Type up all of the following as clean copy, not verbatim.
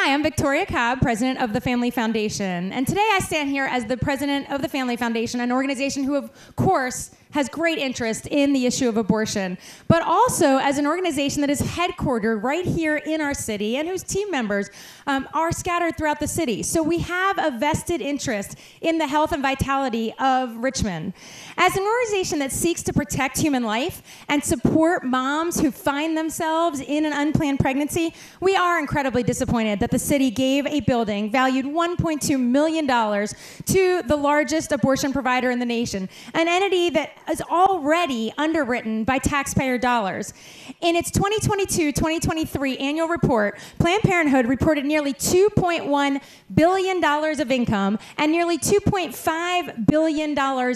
Hi, I'm Victoria Cobb, president of the Family Foundation. And today I stand here as the president of the Family Foundation, an organization who, of course, has great interest in the issue of abortion, but also as an organization that is headquartered right here in our city and whose team members are scattered throughout the city. So we have a vested interest in the health and vitality of Richmond. As an organization that seeks to protect human life and support moms who find themselves in an unplanned pregnancy, we are incredibly disappointed that the city gave a building valued $1.2 million to the largest abortion provider in the nation, an entity that is already underwritten by taxpayer dollars. In its 2022-2023 annual report, Planned Parenthood reported nearly $2.1 billion of income and nearly $2.5 billion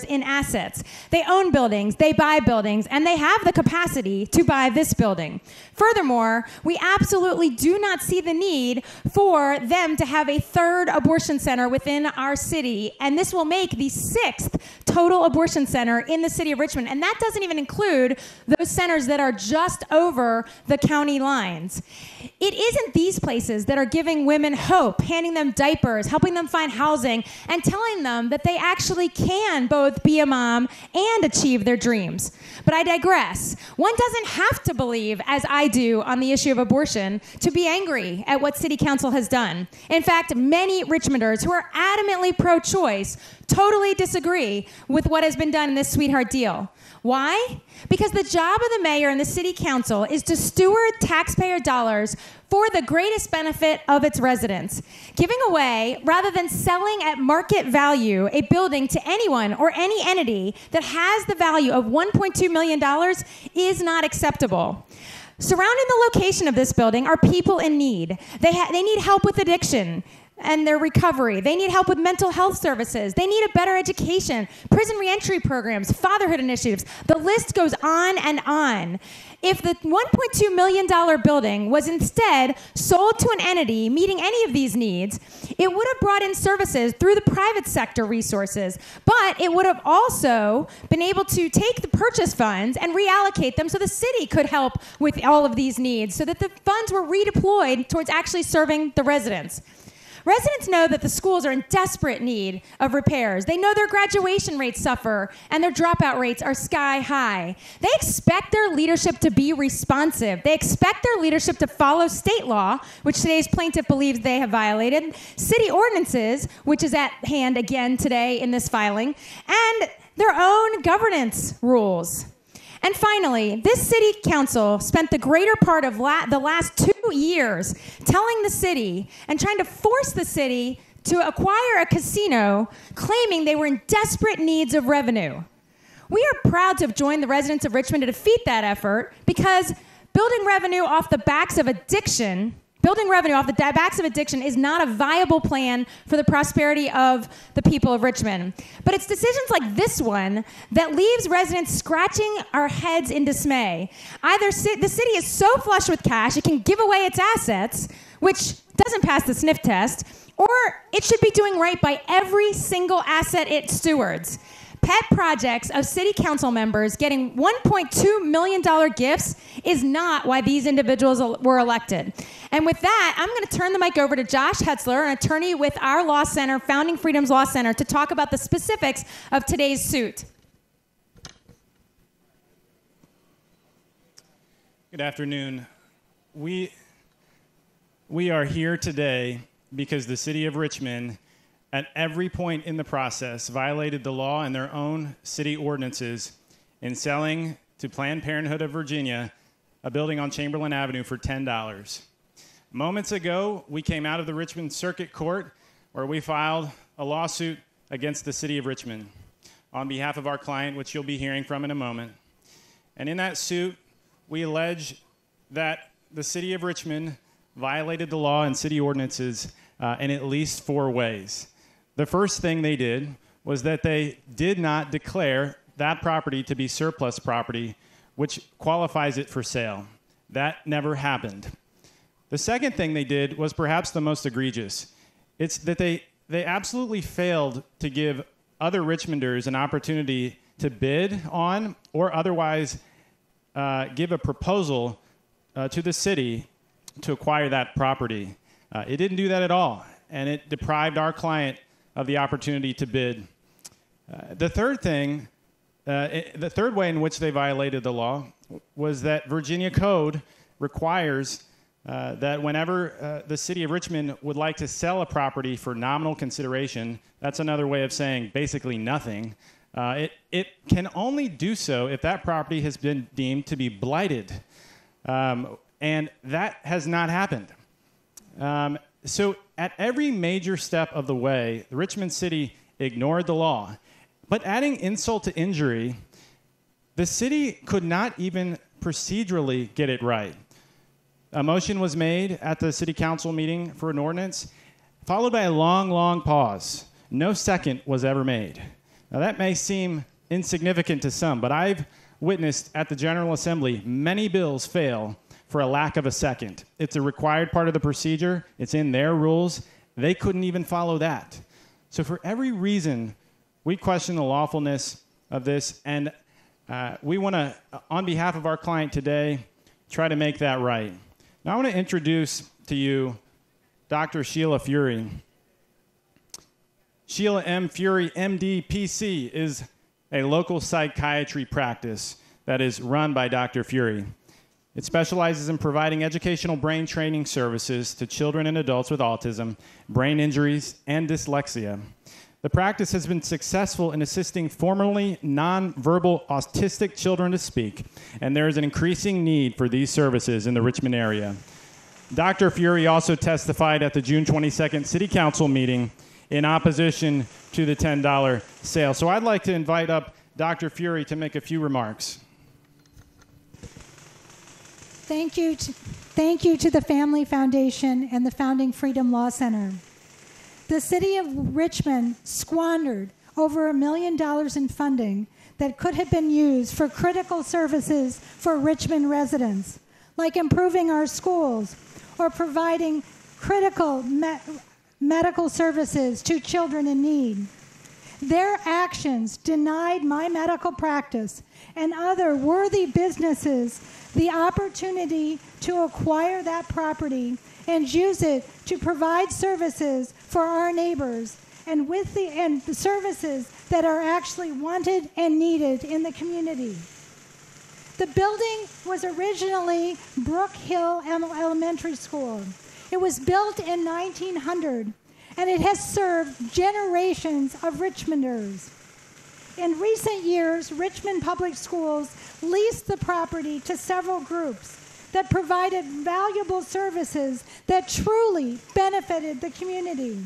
in assets. They own buildings, they buy buildings, and they have the capacity to buy this building. Furthermore, we absolutely do not see the need for them to have a third abortion center within our city, and this will make the 6th total abortion center in the city of Richmond, and that doesn't even include those centers that are just over the county lines. It isn't these places that are giving women hope, handing them diapers, helping them find housing, and telling them that they actually can both be a mom and achieve their dreams. But I digress. One doesn't have to believe, as I do on the issue of abortion, to be angry at what City Council has done. In fact, many Richmonders who are adamantly pro-choice totally disagree with what has been done in this sweetheart deal. Why? Because the job of the mayor and the city council is to steward taxpayer dollars for the greatest benefit of its residents. Giving away, rather than selling at market value, a building to anyone or any entity that has the value of $1.2 million is not acceptable. Surrounding the location of this building are people in need. They need help with addiction and their recovery. They need help with mental health services. They need a better education, prison reentry programs, fatherhood initiatives. The list goes on and on. If the $1.2 million building was instead sold to an entity meeting any of these needs, it would have brought in services through the private sector resources, but it would have also been able to take the purchase funds and reallocate them so the city could help with all of these needs so that the funds were redeployed towards actually serving the residents. Residents know that the schools are in desperate need of repairs. They know their graduation rates suffer and their dropout rates are sky high. They expect their leadership to be responsive. They expect their leadership to follow state law, which today's plaintiff believes they have violated, city ordinances, which is at hand again today in this filing, and their own governance rules. And finally, this city council spent the greater part of the last 2 years telling the city and trying to force the city to acquire a casino, claiming they were in desperate needs of revenue. We are proud to have joined the residents of Richmond to defeat that effort because building revenue off the backs of addiction is not a viable plan for the prosperity of the people of Richmond. But it's decisions like this one that leaves residents scratching our heads in dismay. Either the city is so flush with cash it can give away its assets, which doesn't pass the sniff test, or it should be doing right by every single asset it stewards. Pet projects of city council members getting $1.2 million gifts is not why these individuals were elected. And with that, I'm going to turn the mic over to Josh Hetzler, an attorney with our law center, Founding Freedoms Law Center, to talk about the specifics of today's suit. Good afternoon. We are here today because the city of Richmond at every point in the process violated the law and their own city ordinances in selling to Planned Parenthood of Virginia a building on Chamberlain Avenue for $10. Moments ago, we came out of the Richmond Circuit Court where we filed a lawsuit against the city of Richmond on behalf of our client, which you'll be hearing from in a moment. And in that suit, we allege that the city of Richmond violated the law and city ordinances in at least 4 ways. The first thing they did was that they did not declare that property to be surplus property, which qualifies it for sale. That never happened. The second thing they did was perhaps the most egregious. It's that they absolutely failed to give other Richmonders an opportunity to bid on or otherwise give a proposal to the city to acquire that property. It didn't do that at all, and it deprived our client of the opportunity to bid. The third way in which they violated the law was that Virginia code requires that whenever the city of Richmond would like to sell a property for nominal consideration, that's another way of saying basically nothing, it can only do so if that property has been deemed to be blighted. And that has not happened. So at every major step of the way, the Richmond City ignored the law. But adding insult to injury, the city could not even procedurally get it right. A motion was made at the city council meeting for an ordinance, followed by a long, long pause. No second was ever made. Now that may seem insignificant to some, but I've witnessed at the General Assembly many bills fail for a lack of a second. It's a required part of the procedure. It's in their rules. They couldn't even follow that. So for every reason, we question the lawfulness of this, and we want to, on behalf of our client today, try to make that right. Now I want to introduce to you Dr. Sheila Fury. Sheila M. Fury, MD, PC, is a local psychiatry practice that is run by Dr. Fury. It specializes in providing educational brain training services to children and adults with autism, brain injuries, and dyslexia. The practice has been successful in assisting formerly nonverbal autistic children to speak, and there is an increasing need for these services in the Richmond area. Dr. Fury also testified at the June 22nd City Council meeting in opposition to the $10 sale. So I'd like to invite up Dr. Fury to make a few remarks. Thank you to the Family Foundation and the Founding Freedom Law Center. The city of Richmond squandered over $1 million in funding that could have been used for critical services for Richmond residents, like improving our schools or providing critical medical services to children in need. Their actions denied my medical practice and other worthy businesses the opportunity to acquire that property and use it to provide services for our neighbors and the services that are actually wanted and needed in the community. The building was originally Brook Hill Elementary School. It was built in 1900, and it has served generations of Richmonders. In recent years, Richmond Public Schools leased the property to several groups that provided valuable services that truly benefited the community,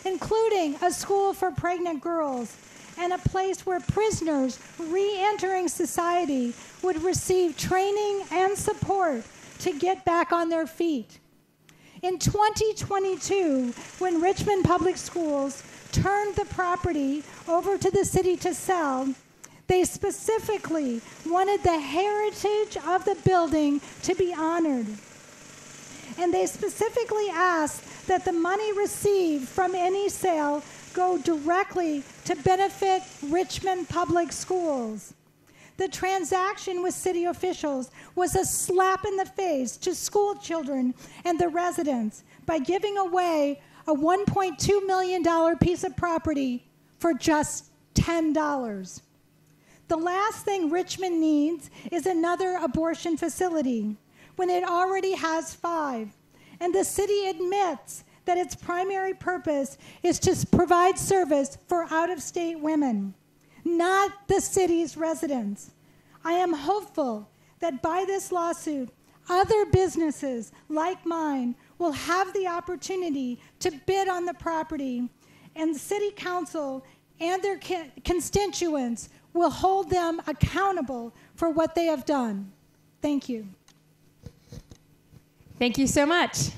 including a school for pregnant girls and a place where prisoners re-entering society would receive training and support to get back on their feet. In 2022, when Richmond Public Schools turned the property over to the city to sell, they specifically wanted the heritage of the building to be honored. And they specifically asked that the money received from any sale go directly to benefit Richmond Public Schools. The transaction with city officials was a slap in the face to school children and the residents by giving away a $1.2 million piece of property for just $10. The last thing Richmond needs is another abortion facility when it already has 5. And the city admits that its primary purpose is to provide service for out-of-state women, not the city's residents. I am hopeful that by this lawsuit, other businesses like mine will have the opportunity to bid on the property, and the city council and their constituents will hold them accountable for what they have done. Thank you. Thank you so much.